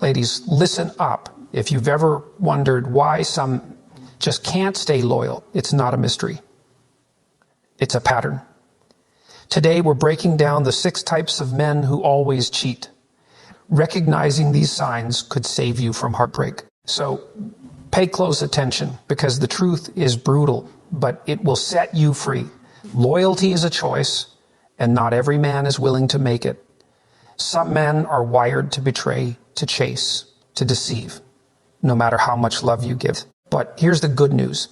ladies, listen up. If you've ever wondered why some just can't stay loyal, it's not a mystery. It's a pattern. Today, we're breaking down the 6 types of men who always cheat. Recognizing these signs could save you from heartbreak. So pay close attention, because the truth is brutal, but it will set you free. Loyalty is a choice, and not every man is willing to make it. Some men are wired to betray, to chase, to deceive, no matter how much love you give. But here's the good news.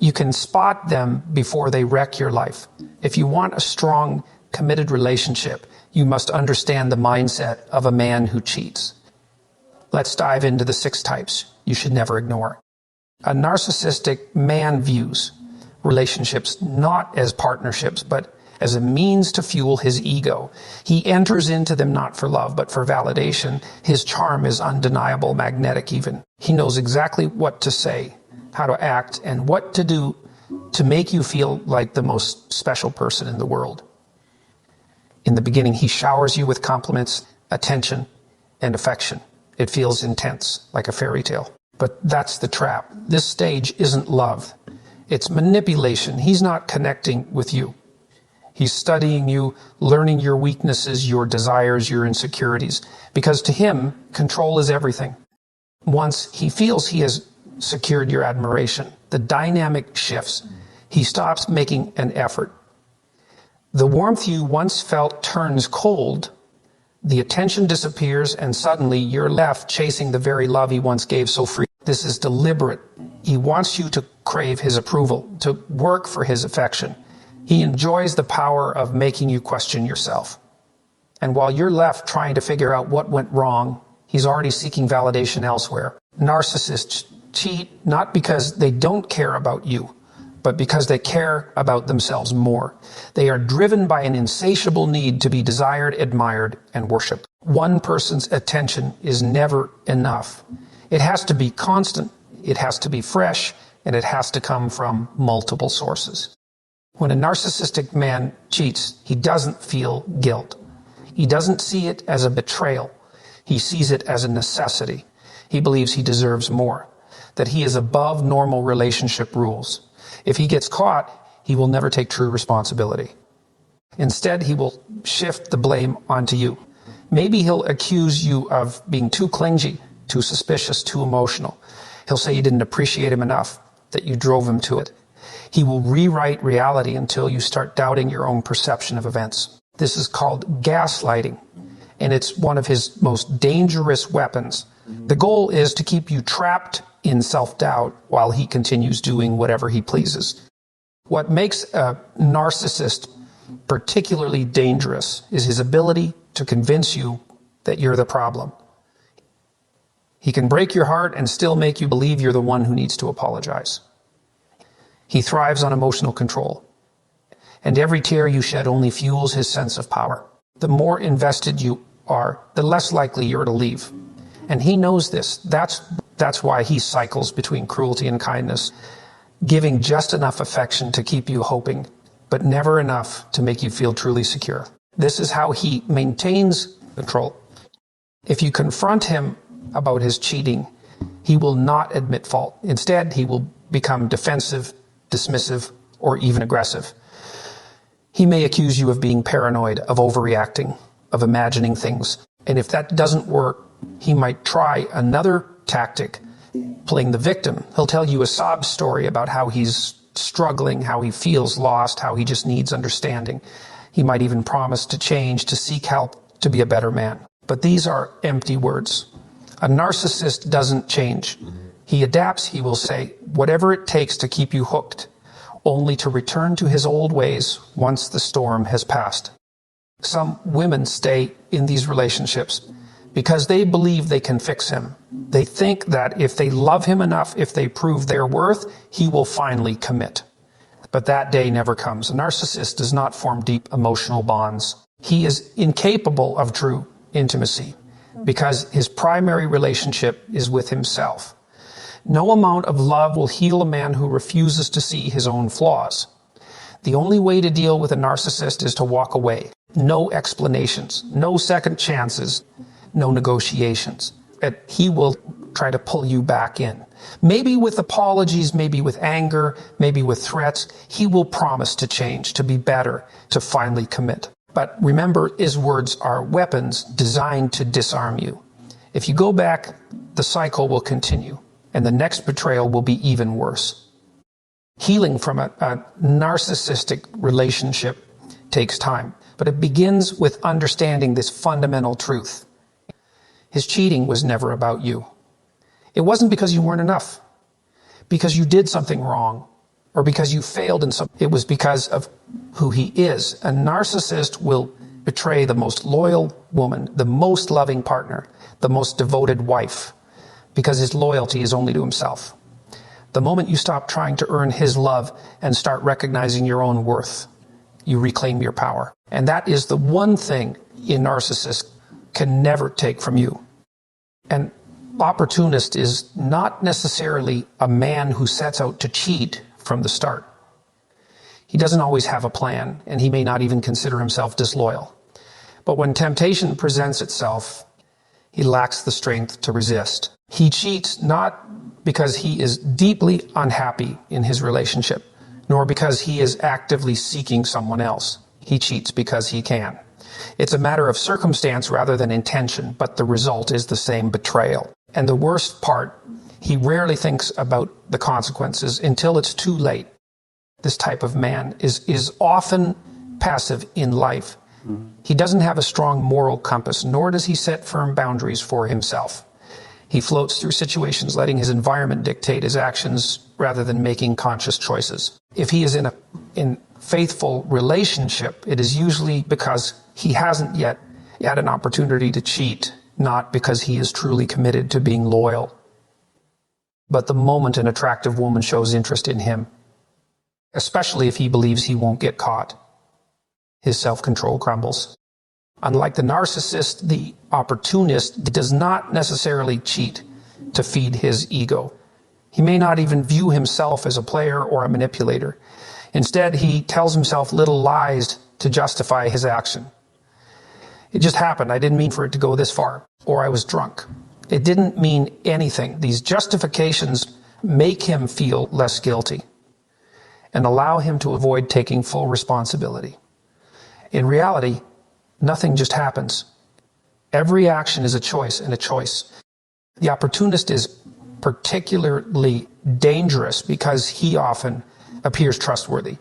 You can spot them before they wreck your life. If you want a strong, committed relationship, you must understand the mindset of a man who cheats. Let's dive into the 6 types you should never ignore. A narcissistic man views relationships not as partnerships, but as a means to fuel his ego. He enters into them not for love, but for validation. His charm is undeniable, magnetic even. He knows exactly what to say, how to act, and what to do to make you feel like the most special person in the world. In the beginning, he showers you with compliments, attention, and affection. It feels intense, like a fairy tale. But that's the trap. This stage isn't love. It's manipulation. He's not connecting with you. He's studying you, learning your weaknesses, your desires, your insecurities. Because to him, control is everything. Once he feels he has secured your admiration, the dynamic shifts. He stops making an effort. The warmth you once felt turns cold. The attention disappears, and suddenly you're left chasing the very love he once gave so free. This is deliberate. He wants you to crave his approval, to work for his affection. He enjoys the power of making you question yourself. And while you're left trying to figure out what went wrong, he's already seeking validation elsewhere. Narcissists cheat not because they don't care about you, but because they care about themselves more. They are driven by an insatiable need to be desired, admired, and worshipped. One person's attention is never enough. It has to be constant, it has to be fresh, and it has to come from multiple sources. When a narcissistic man cheats, he doesn't feel guilt. He doesn't see it as a betrayal. He sees it as a necessity. He believes he deserves more, that he is above normal relationship rules. If he gets caught, he will never take true responsibility. Instead, he will shift the blame onto you. Maybe he'll accuse you of being too clingy, too suspicious, too emotional. He'll say you didn't appreciate him enough, that you drove him to it. He will rewrite reality until you start doubting your own perception of events. This is called gaslighting, and it's one of his most dangerous weapons. The goal is to keep you trapped in self-doubt while he continues doing whatever he pleases. What makes a narcissist particularly dangerous is his ability to convince you that you're the problem. He can break your heart and still make you believe you're the one who needs to apologize. He thrives on emotional control, and every tear you shed only fuels his sense of power. The more invested you are, the less likely you're to leave. And he knows this. That's why he cycles between cruelty and kindness, giving just enough affection to keep you hoping, but never enough to make you feel truly secure. This is how he maintains control. If you confront him about his cheating, he will not admit fault. Instead, he will become defensive, dismissive, or even aggressive. He may accuse you of being paranoid, of overreacting, of imagining things. And if that doesn't work, he might try another tactic, playing the victim. He'll tell you a sob story about how he's struggling, how he feels lost, how he just needs understanding. He might even promise to change, to seek help, to be a better man. But these are empty words. A narcissist doesn't change. He adapts, he will say, whatever it takes to keep you hooked, only to return to his old ways once the storm has passed. Some women stay in these relationships because they believe they can fix him. They think that if they love him enough, if they prove their worth, he will finally commit. But that day never comes. A narcissist does not form deep emotional bonds. He is incapable of true intimacy because his primary relationship is with himself. No amount of love will heal a man who refuses to see his own flaws. The only way to deal with a narcissist is to walk away. No explanations, no second chances, no negotiations. he will try to pull you back in. Maybe with apologies, maybe with anger, maybe with threats. He will promise to change, to be better, to finally commit. But remember, his words are weapons designed to disarm you. If you go back, the cycle will continue, and the next betrayal will be even worse. Healing from a narcissistic relationship takes time, but it begins with understanding this fundamental truth. His cheating was never about you. It wasn't because you weren't enough, because you did something wrong, or because you failed in something. It was because of who he is. A narcissist will betray the most loyal woman, the most loving partner, the most devoted wife, because his loyalty is only to himself. The moment you stop trying to earn his love and start recognizing your own worth, you reclaim your power. And that is the one thing a narcissist can never take from you. An opportunist is not necessarily a man who sets out to cheat from the start. He doesn't always have a plan, and he may not even consider himself disloyal. But when temptation presents itself, he lacks the strength to resist. He cheats not because he is deeply unhappy in his relationship, nor because he is actively seeking someone else. He cheats because he can. It's a matter of circumstance rather than intention, but the result is the same: betrayal. And the worst part, he rarely thinks about the consequences until it's too late. This type of man is often passive in life. He doesn't have a strong moral compass, nor does he set firm boundaries for himself. He floats through situations, letting his environment dictate his actions rather than making conscious choices. If he is in a faithful relationship, it is usually because he hasn't yet had an opportunity to cheat, not because he is truly committed to being loyal. But the moment an attractive woman shows interest in him, especially if he believes he won't get caught, his self-control crumbles. Unlike the narcissist, the opportunist does not necessarily cheat to feed his ego. He may not even view himself as a player or a manipulator. Instead, he tells himself little lies to justify his action. It just happened. I didn't mean for it to go this far. Or I was drunk. It didn't mean anything. These justifications make him feel less guilty and allow him to avoid taking full responsibility. In reality, nothing just happens. Every action is a choice, and a choice. The opportunist is particularly dangerous because he often appears trustworthy.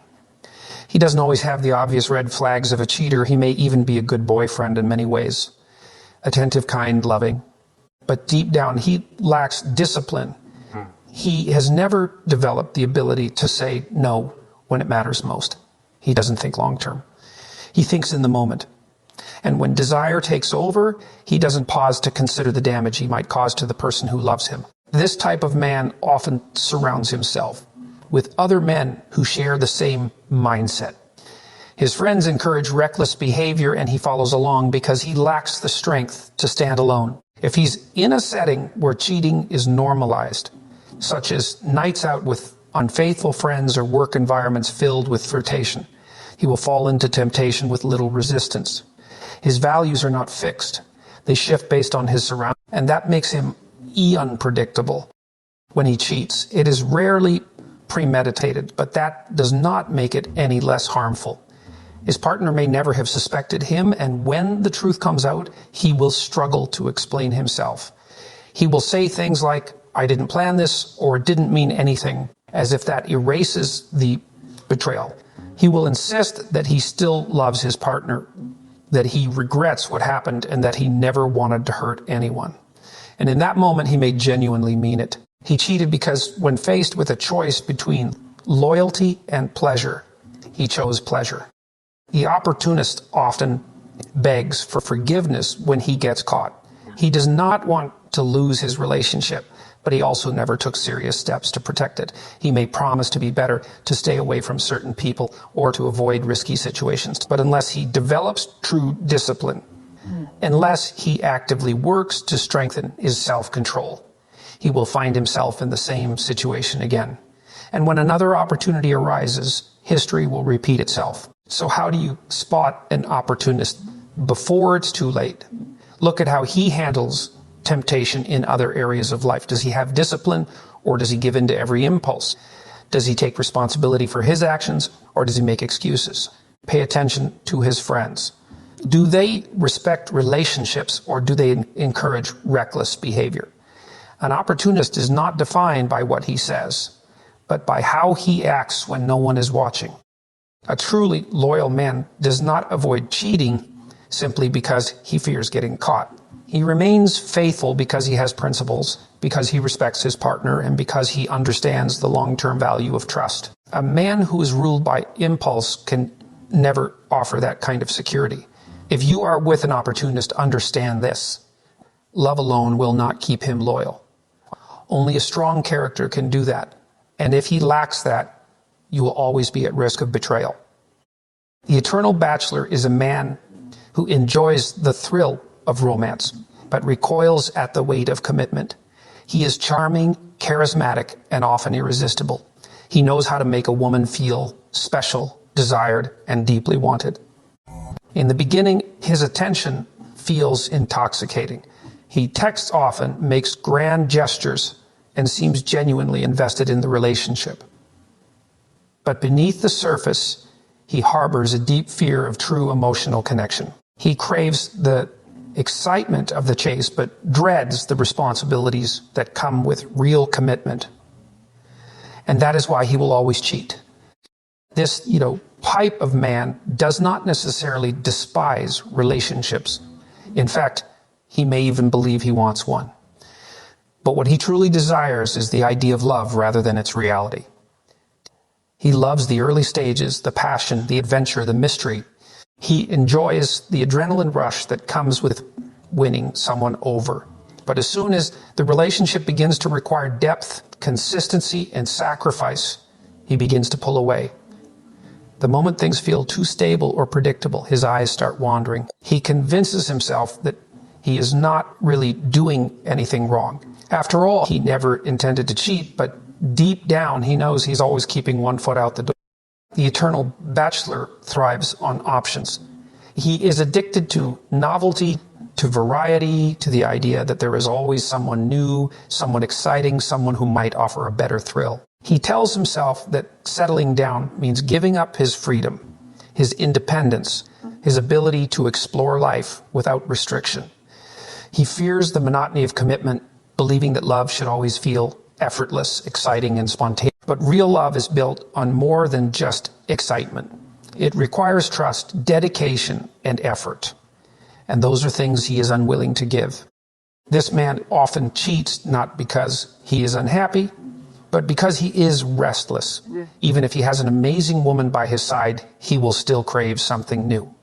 He doesn't always have the obvious red flags of a cheater. He may even be a good boyfriend in many ways. Attentive, kind, loving. But deep down, he lacks discipline. He has never developed the ability to say no when it matters most. He doesn't think long term. He thinks in the moment. And when desire takes over, he doesn't pause to consider the damage he might cause to the person who loves him. This type of man often surrounds himself with other men who share the same mindset. His friends encourage reckless behavior, and he follows along because he lacks the strength to stand alone. If he's in a setting where cheating is normalized, such as nights out with unfaithful friends or work environments filled with flirtation, he will fall into temptation with little resistance. His values are not fixed. They shift based on his surroundings, and that makes him unpredictable. When he cheats, it is rarely premeditated, but that does not make it any less harmful. His partner may never have suspected him, and when the truth comes out, he will struggle to explain himself. He will say things like, "I didn't plan this," or "it didn't mean anything," as if that erases the betrayal. He will insist that he still loves his partner, that he regrets what happened, and that he never wanted to hurt anyone. And in that moment, he may genuinely mean it. He cheated because when faced with a choice between loyalty and pleasure, he chose pleasure. The opportunist often begs for forgiveness when he gets caught. He does not want to lose his relationship, but he also never took serious steps to protect it. He may promise to be better, to stay away from certain people, or to avoid risky situations. But unless he develops true discipline, unless he actively works to strengthen his self-control, he will find himself in the same situation again. And when another opportunity arises, history will repeat itself. So how do you spot an opportunist before it's too late? Look at how he handles temptation in other areas of life? Does he have discipline, or does he give in to every impulse? Does he take responsibility for his actions, or does he make excuses? Pay attention to his friends. Do they respect relationships, or do they encourage reckless behavior? An opportunist is not defined by what he says, but by how he acts when no one is watching. A truly loyal man does not avoid cheating simply because he fears getting caught. He remains faithful because he has principles, because he respects his partner, and because he understands the long-term value of trust. A man who is ruled by impulse can never offer that kind of security. If you are with an opportunist, understand this. Love alone will not keep him loyal. Only a strong character can do that. And if he lacks that, you will always be at risk of betrayal. The eternal bachelor is a man who enjoys the thrill of romance, but recoils at the weight of commitment. He is charming, charismatic, and often irresistible. He knows how to make a woman feel special, desired, and deeply wanted. In the beginning, his attention feels intoxicating. He texts often, makes grand gestures, and seems genuinely invested in the relationship. But beneath the surface, he harbors a deep fear of true emotional connection. He craves the excitement of the chase, but dreads the responsibilities that come with real commitment. And that is why he will always cheat. This, type of man does not necessarily despise relationships. In fact, he may even believe he wants one. But what he truly desires is the idea of love rather than its reality. He loves the early stages, the passion, the adventure, the mystery. He enjoys the adrenaline rush that comes with winning someone over. But as soon as the relationship begins to require depth, consistency, and sacrifice, he begins to pull away. The moment things feel too stable or predictable, his eyes start wandering. He convinces himself that he is not really doing anything wrong. After all, he never intended to cheat, but deep down he knows he's always keeping one foot out the door. The eternal bachelor thrives on options. He is addicted to novelty, to variety, to the idea that there is always someone new, someone exciting, someone who might offer a better thrill. He tells himself that settling down means giving up his freedom, his independence, his ability to explore life without restriction. He fears the monotony of commitment, believing that love should always feel effortless, exciting, and spontaneous. But real love is built on more than just excitement. It requires trust, dedication, and effort. And those are things he is unwilling to give. This man often cheats not because he is unhappy, but because he is restless. Even if he has an amazing woman by his side, he will still crave something new.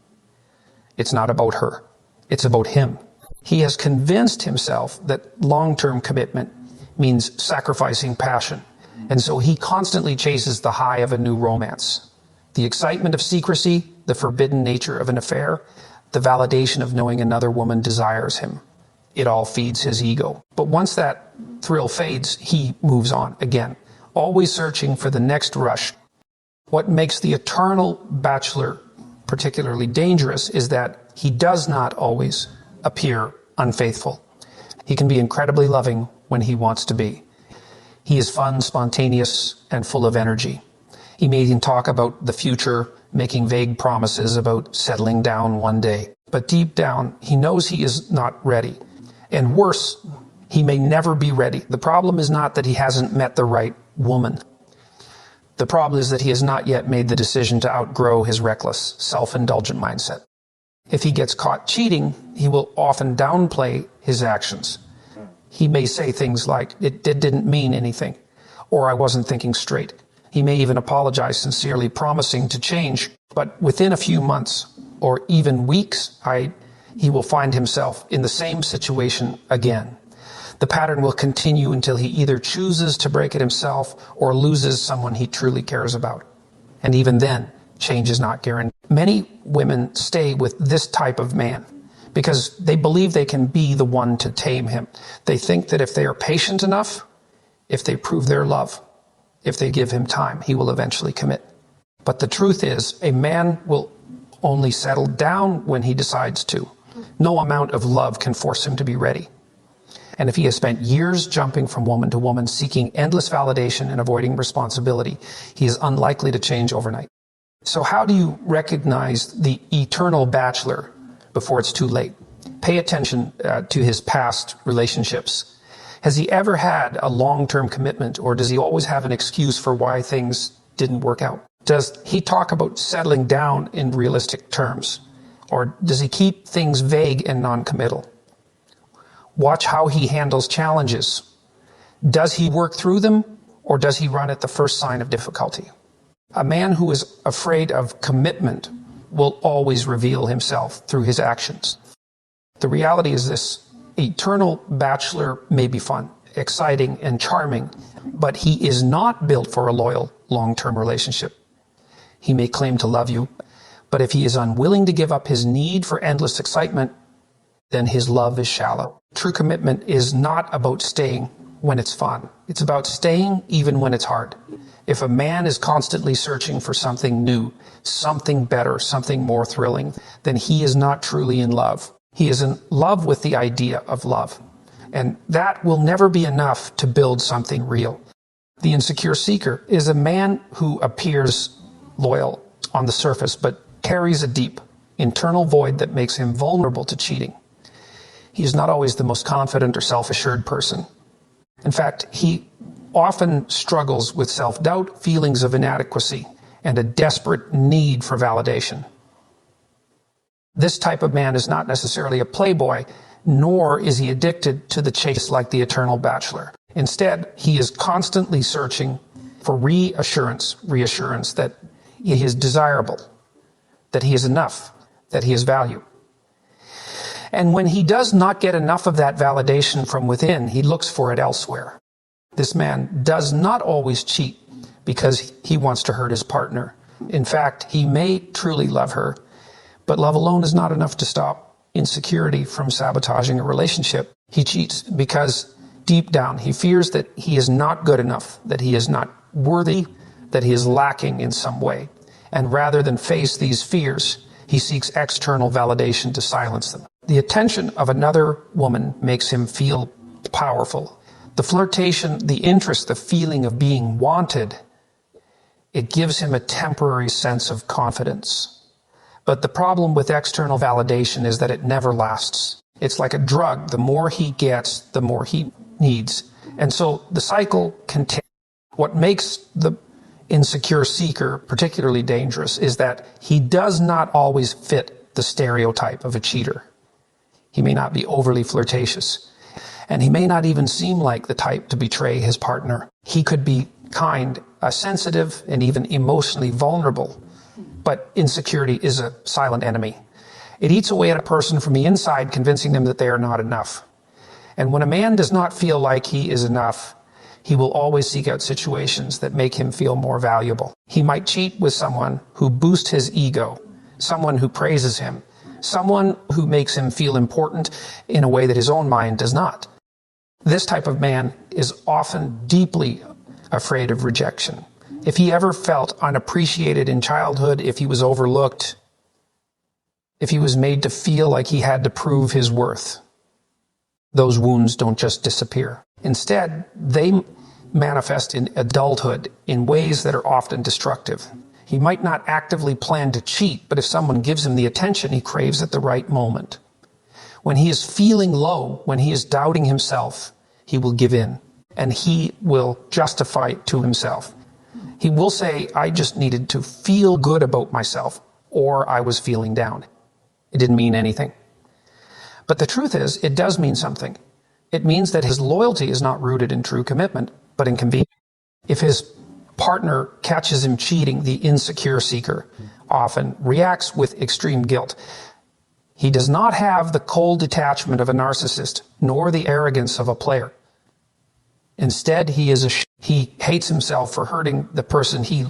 It's not about her. It's about him. He has convinced himself that long-term commitment means sacrificing passion. And so he constantly chases the high of a new romance. The excitement of secrecy, the forbidden nature of an affair, the validation of knowing another woman desires him. It all feeds his ego. But once that thrill fades, he moves on again, always searching for the next rush. What makes the eternal bachelor particularly dangerous is that he does not always appear unfaithful. He can be incredibly loving when he wants to be. He is fun, spontaneous, and full of energy. He may even talk about the future, making vague promises about settling down one day. But deep down, he knows he is not ready. And worse, he may never be ready. The problem is not that he hasn't met the right woman. The problem is that he has not yet made the decision to outgrow his reckless, self-indulgent mindset. If he gets caught cheating, he will often downplay his actions. He may say things like, it didn't mean anything, or I wasn't thinking straight. He may even apologize sincerely, promising to change. But within a few months, or even weeks, he will find himself in the same situation again. The pattern will continue until he either chooses to break it himself or loses someone he truly cares about. And even then, change is not guaranteed. Many women stay with this type of man because they believe they can be the one to tame him. They think that if they are patient enough, if they prove their love, if they give him time, he will eventually commit. But the truth is, a man will only settle down when he decides to. No amount of love can force him to be ready. And if he has spent years jumping from woman to woman, seeking endless validation and avoiding responsibility, he is unlikely to change overnight. So how do you recognize the eternal bachelor before it's too late? Pay attention to his past relationships. Has he ever had a long-term commitment, or does he always have an excuse for why things didn't work out? Does he talk about settling down in realistic terms, or does he keep things vague and non-committal? Watch how he handles challenges. Does he work through them, or does he run at the first sign of difficulty? A man who is afraid of commitment will always reveal himself through his actions. The reality is this: eternal bachelor may be fun, exciting, and charming, but he is not built for a loyal, long-term relationship. He may claim to love you, but if he is unwilling to give up his need for endless excitement, then his love is shallow. True commitment is not about staying when it's fun. It's about staying even when it's hard. If a man is constantly searching for something new, something better, something more thrilling, then he is not truly in love. He is in love with the idea of love. And that will never be enough to build something real. The insecure seeker is a man who appears loyal on the surface, but carries a deep internal void that makes him vulnerable to cheating. He is not always the most confident or self-assured person. In fact, he often struggles with self-doubt, feelings of inadequacy, and a desperate need for validation. This type of man is not necessarily a playboy, nor is he addicted to the chase like the eternal bachelor. Instead, he is constantly searching for reassurance that he is desirable, that he is enough, that he is value. And when he does not get enough of that validation from within, he looks for it elsewhere. This man does not always cheat because he wants to hurt his partner. In fact, he may truly love her, but love alone is not enough to stop insecurity from sabotaging a relationship. He cheats because deep down he fears that he is not good enough, that he is not worthy, that he is lacking in some way. And rather than face these fears, he seeks external validation to silence them. The attention of another woman makes him feel powerful. The flirtation, the interest, the feeling of being wanted, it gives him a temporary sense of confidence. But the problem with external validation is that it never lasts. It's like a drug. The more he gets, the more he needs. And so the cycle continues. What makes the insecure seeker particularly dangerous is that he does not always fit the stereotype of a cheater. He may not be overly flirtatious, and he may not even seem like the type to betray his partner. He could be kind, sensitive, and even emotionally vulnerable. But insecurity is a silent enemy. It eats away at a person from the inside, convincing them that they are not enough. And when a man does not feel like he is enough, he will always seek out situations that make him feel more valuable. He might cheat with someone who boosts his ego, someone who praises him, someone who makes him feel important in a way that his own mind does not. This type of man is often deeply afraid of rejection. If he ever felt unappreciated in childhood, if he was overlooked, if he was made to feel like he had to prove his worth, those wounds don't just disappear. Instead, they manifest in adulthood in ways that are often destructive. He might not actively plan to cheat, but if someone gives him the attention he craves at the right moment. When he is feeling low, when he is doubting himself, he will give in, and he will justify it to himself. He will say, I just needed to feel good about myself, or I was feeling down. It didn't mean anything. But the truth is, it does mean something. It means that his loyalty is not rooted in true commitment, but in convenience. If his partner catches him cheating, the insecure seeker often reacts with extreme guilt. He does not have the cold detachment of a narcissist, nor the arrogance of a player. Instead, he hates himself for hurting the person he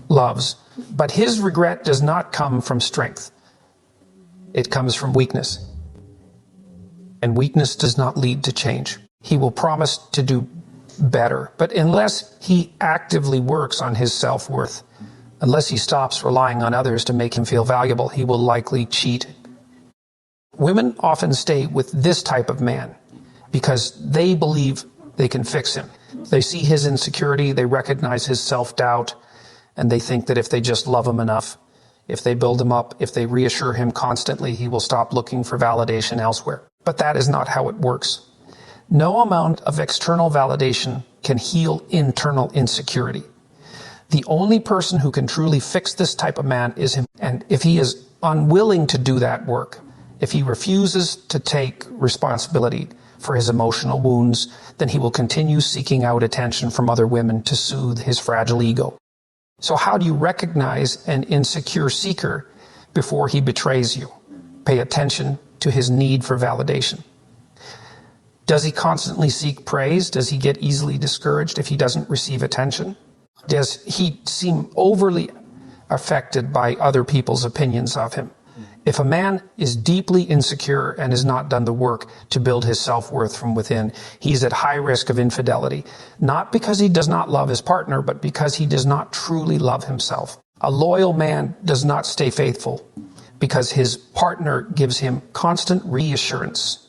loves. But his regret does not come from strength. It comes from weakness. And weakness does not lead to change. He will promise to do better, but unless he actively works on his self-worth, unless he stops relying on others to make him feel valuable, he will likely cheat. Women often stay with this type of man because they believe they can fix him. They see his insecurity, they recognize his self-doubt, and they think that if they just love him enough, if they build him up, if they reassure him constantly, he will stop looking for validation elsewhere. But that is not how it works. No amount of external validation can heal internal insecurity. The only person who can truly fix this type of man is him. And if he is unwilling to do that work, if he refuses to take responsibility for his emotional wounds, then he will continue seeking out attention from other women to soothe his fragile ego. So how do you recognize an insecure seeker before he betrays you? Pay attention to his need for validation. Does he constantly seek praise? Does he get easily discouraged if he doesn't receive attention? Does he seem overly affected by other people's opinions of him? If a man is deeply insecure and has not done the work to build his self-worth from within, he's at high risk of infidelity, not because he does not love his partner, but because he does not truly love himself. A loyal man does not stay faithful because his partner gives him constant reassurance.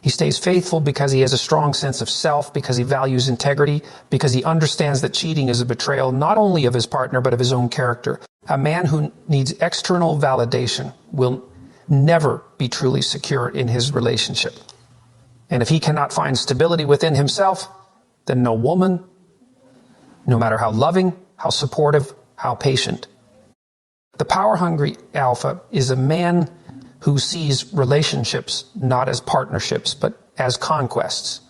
He stays faithful because he has a strong sense of self, because he values integrity, because he understands that cheating is a betrayal not only of his partner, but of his own character. A man who needs external validation will never be truly secure in his relationship. And if he cannot find stability within himself, then no woman, no matter how loving, how supportive, how patient. The power-hungry alpha is a man who sees relationships not as partnerships, but as conquests.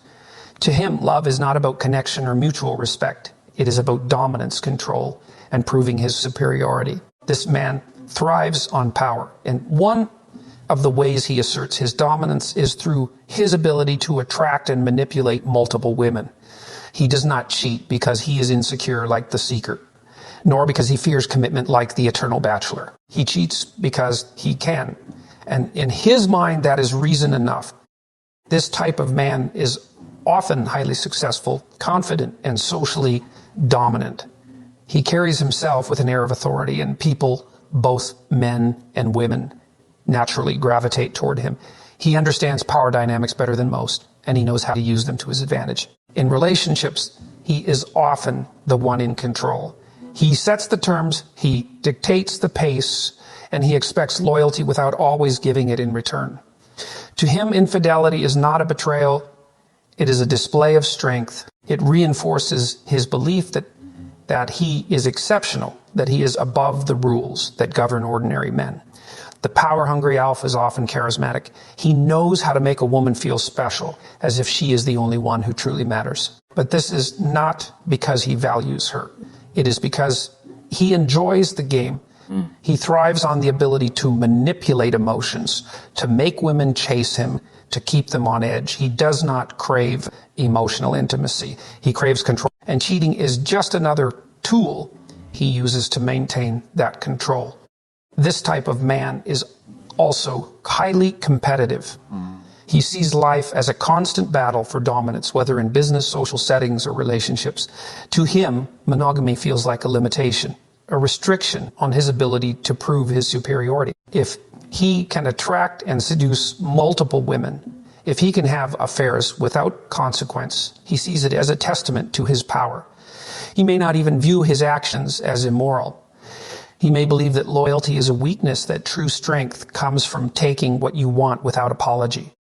To him, love is not about connection or mutual respect. It is about dominance, control, and proving his superiority. This man thrives on power, and one of the ways he asserts his dominance is through his ability to attract and manipulate multiple women. He does not cheat because he is insecure like the seeker, nor because he fears commitment like the eternal bachelor. He cheats because he can. And in his mind, that is reason enough. This type of man is often highly successful, confident, and socially dominant. He carries himself with an air of authority, and people, both men and women, naturally gravitate toward him. He understands power dynamics better than most, and he knows how to use them to his advantage. In relationships, he is often the one in control. He sets the terms, he dictates the pace, and he expects loyalty without always giving it in return. To him, infidelity is not a betrayal. It is a display of strength. It reinforces his belief that he is exceptional, that he is above the rules that govern ordinary men. The power-hungry alpha is often charismatic. He knows how to make a woman feel special, as if she is the only one who truly matters. But this is not because he values her. It is because he enjoys the game. He thrives on the ability to manipulate emotions, to make women chase him, to keep them on edge. He does not crave emotional intimacy. He craves control. And cheating is just another tool he uses to maintain that control. This type of man is also highly competitive. He sees life as a constant battle for dominance, whether in business, social settings, or relationships. To him, monogamy feels like a limitation, a restriction on his ability to prove his superiority. If he can attract and seduce multiple women, if he can have affairs without consequence, he sees it as a testament to his power. He may not even view his actions as immoral. He may believe that loyalty is a weakness, that true strength comes from taking what you want without apology.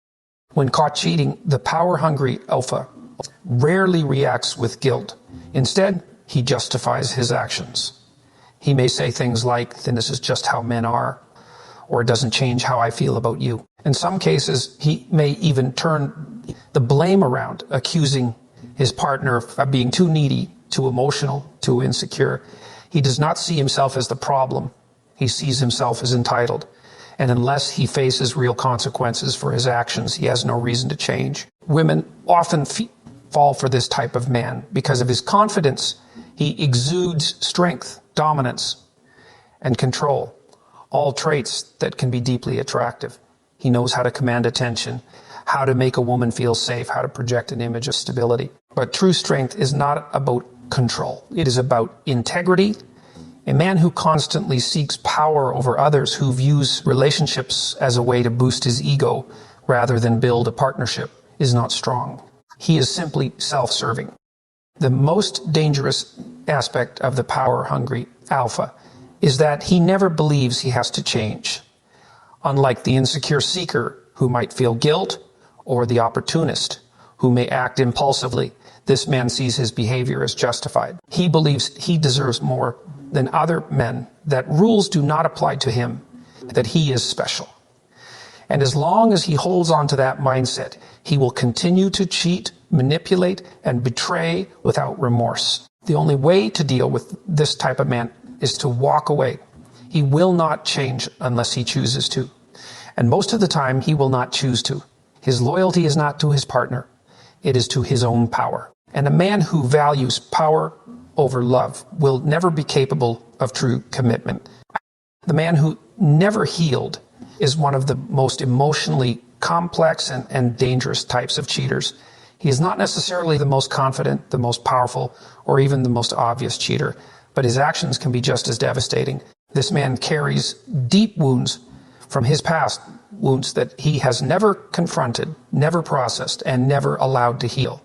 When caught cheating, the power-hungry alpha rarely reacts with guilt. Instead, he justifies his actions. He may say things like, "Then this is just how men are," or "It doesn't change how I feel about you." In some cases, he may even turn the blame around, accusing his partner of being too needy, too emotional, too insecure. He does not see himself as the problem. He sees himself as entitled. And unless he faces real consequences for his actions, he has no reason to change. Women often fall for this type of man because of his confidence. He exudes strength, dominance, and control, all traits that can be deeply attractive. He knows how to command attention, how to make a woman feel safe, how to project an image of stability. But true strength is not about control. It is about integrity. A man who constantly seeks power over others, who views relationships as a way to boost his ego rather than build a partnership, is not strong. He is simply self-serving. The most dangerous aspect of the power-hungry alpha is that he never believes he has to change. Unlike the insecure seeker who might feel guilt, or the opportunist who may act impulsively, this man sees his behavior as justified. He believes he deserves more than other men, that rules do not apply to him, that he is special. And as long as he holds on to that mindset, he will continue to cheat, manipulate, and betray without remorse. The only way to deal with this type of man is to walk away. He will not change unless he chooses to. And most of the time, he will not choose to. His loyalty is not to his partner. It is to his own power. And a man who values power over love will never be capable of true commitment. The man who never healed is one of the most emotionally complex and dangerous types of cheaters. He is not necessarily the most confident, the most powerful, or even the most obvious cheater, but his actions can be just as devastating. This man carries deep wounds from his past, wounds that he has never confronted, never processed, and never allowed to heal.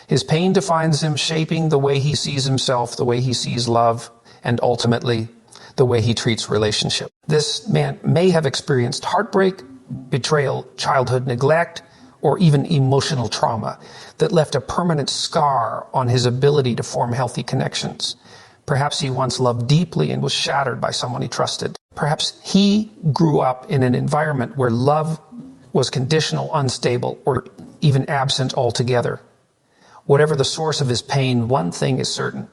His pain defines him, shaping the way he sees himself, the way he sees love, and ultimately the way he treats relationship. This man may have experienced heartbreak, betrayal, childhood neglect, or even emotional trauma that left a permanent scar on his ability to form healthy connections. Perhaps he once loved deeply and was shattered by someone he trusted. Perhaps he grew up in an environment where love was conditional, unstable, or even absent altogether. Whatever the source of his pain, one thing is certain: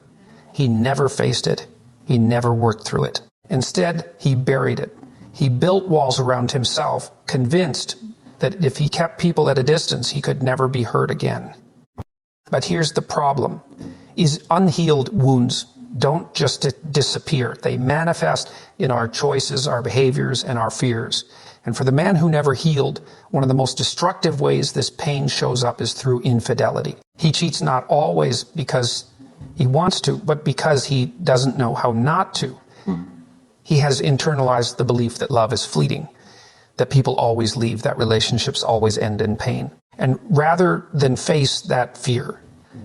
he never faced it. He never worked through it. Instead, he buried it. He built walls around himself, convinced that if he kept people at a distance, he could never be hurt again. But here's the problem: is unhealed wounds don't just disappear. They manifest in our choices, our behaviors, and our fears. And for the man who never healed, one of the most destructive ways this pain shows up is through infidelity. He cheats not always because he wants to, but because he doesn't know how not to. He has internalized the belief that love is fleeting, that people always leave, that relationships always end in pain. And rather than face that fear,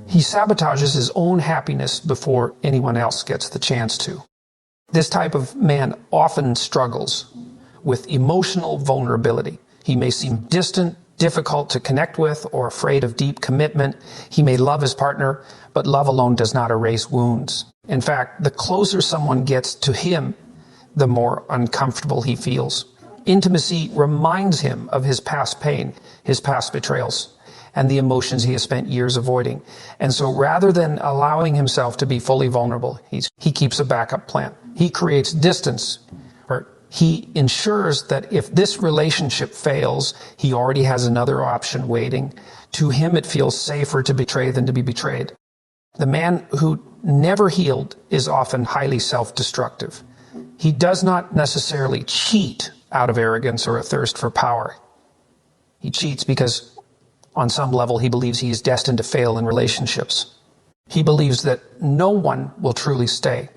he sabotages his own happiness before anyone else gets the chance to. This type of man often struggles with emotional vulnerability. He may seem distant, difficult to connect with, or afraid of deep commitment. He may love his partner, but love alone does not erase wounds. In fact, the closer someone gets to him, the more uncomfortable he feels. Intimacy reminds him of his past pain, his past betrayals, and the emotions he has spent years avoiding. And so rather than allowing himself to be fully vulnerable, he keeps a backup plan. He creates distance, or he ensures that if this relationship fails, he already has another option waiting. To him, it feels safer to betray than to be betrayed. The man who never healed is often highly self-destructive. He does not necessarily cheat out of arrogance or a thirst for power. He cheats because on some level he believes he is destined to fail in relationships. He believes that no one will truly stay,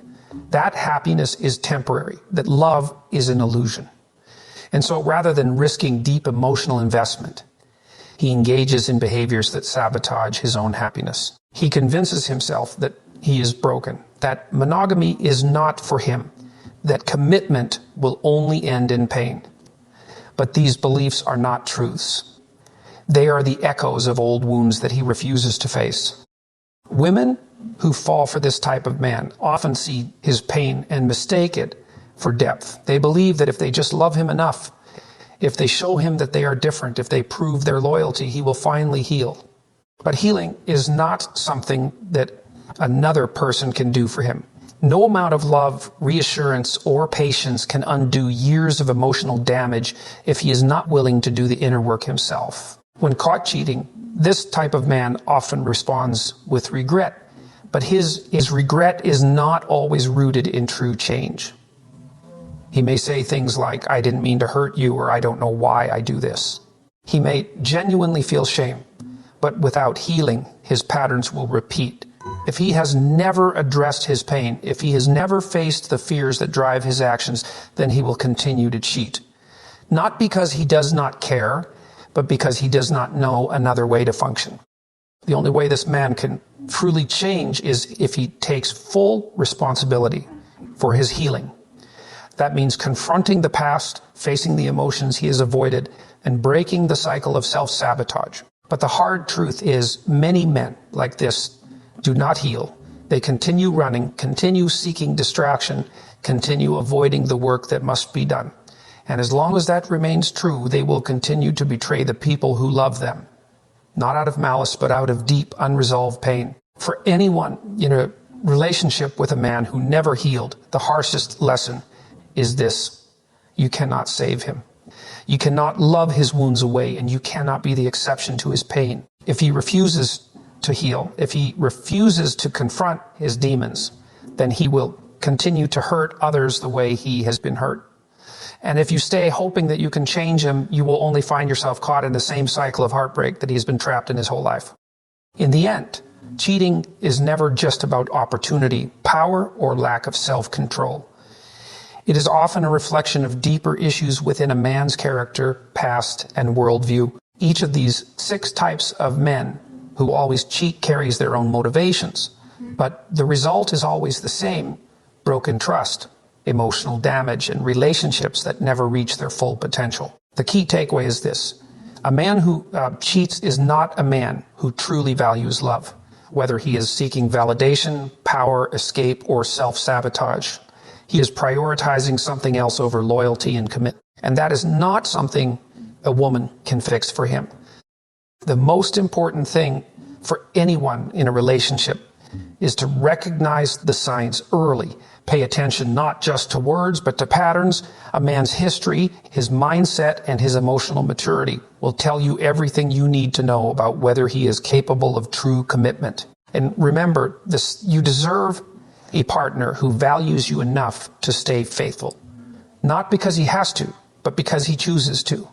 that happiness is temporary, that love is an illusion. And so rather than risking deep emotional investment, he engages in behaviors that sabotage his own happiness. He convinces himself that he is broken, that monogamy is not for him, that commitment will only end in pain. But these beliefs are not truths. They are the echoes of old wounds that he refuses to face. Women who fall for this type of man often see his pain and mistake it for depth. They believe that if they just love him enough, if they show him that they are different, if they prove their loyalty, he will finally heal. But healing is not something that another person can do for him. No amount of love, reassurance, or patience can undo years of emotional damage if he is not willing to do the inner work himself. When caught cheating, this type of man often responds with regret, but his regret is not always rooted in true change. He may say things like, "I didn't mean to hurt you," or "I don't know why I do this." He may genuinely feel shame, but without healing, his patterns will repeat. If he has never addressed his pain, if he has never faced the fears that drive his actions, then he will continue to cheat. Not because he does not care, but because he does not know another way to function. The only way this man can truly change is if he takes full responsibility for his healing. That means confronting the past, facing the emotions he has avoided, and breaking the cycle of self-sabotage. But the hard truth is many men like this do not heal. They continue running, continue seeking distraction, continue avoiding the work that must be done. And as long as that remains true, they will continue to betray the people who love them. Not out of malice, but out of deep, unresolved pain. For anyone in a relationship with a man who never healed, the harshest lesson is this: you cannot save him. You cannot love his wounds away, and you cannot be the exception to his pain. If he refuses to heal, if he refuses to confront his demons, then he will continue to hurt others the way he has been hurt. And if you stay hoping that you can change him, you will only find yourself caught in the same cycle of heartbreak that he's been trapped in his whole life. In the end, cheating is never just about opportunity, power, or lack of self-control. It is often a reflection of deeper issues within a man's character, past, and worldview. Each of these 6 types of men who always cheat carries their own motivations, but the result is always the same: broken trust, emotional damage, and relationships that never reach their full potential. The key takeaway is this: a man who cheats is not a man who truly values love, whether he is seeking validation, power, escape, or self-sabotage. He is prioritizing something else over loyalty and commitment. And that is not something a woman can fix for him. The most important thing for anyone in a relationship is to recognize the signs early. Pay attention not just to words, but to patterns. A man's history, his mindset, and his emotional maturity will tell you everything you need to know about whether he is capable of true commitment. And remember this: you deserve a partner who values you enough to stay faithful. Not because he has to, but because he chooses to.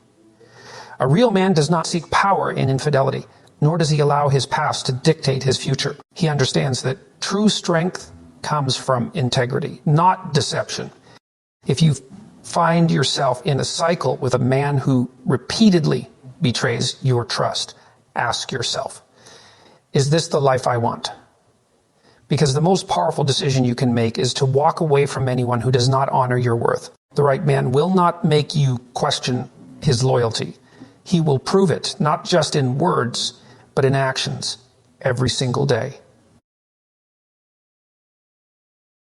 A real man does not seek power in infidelity, nor does he allow his past to dictate his future. He understands that true strength comes from integrity, not deception. If you find yourself in a cycle with a man who repeatedly betrays your trust, ask yourself, is this the life I want? Because the most powerful decision you can make is to walk away from anyone who does not honor your worth. The right man will not make you question his loyalty. He will prove it, not just in words, but in actions, every single day.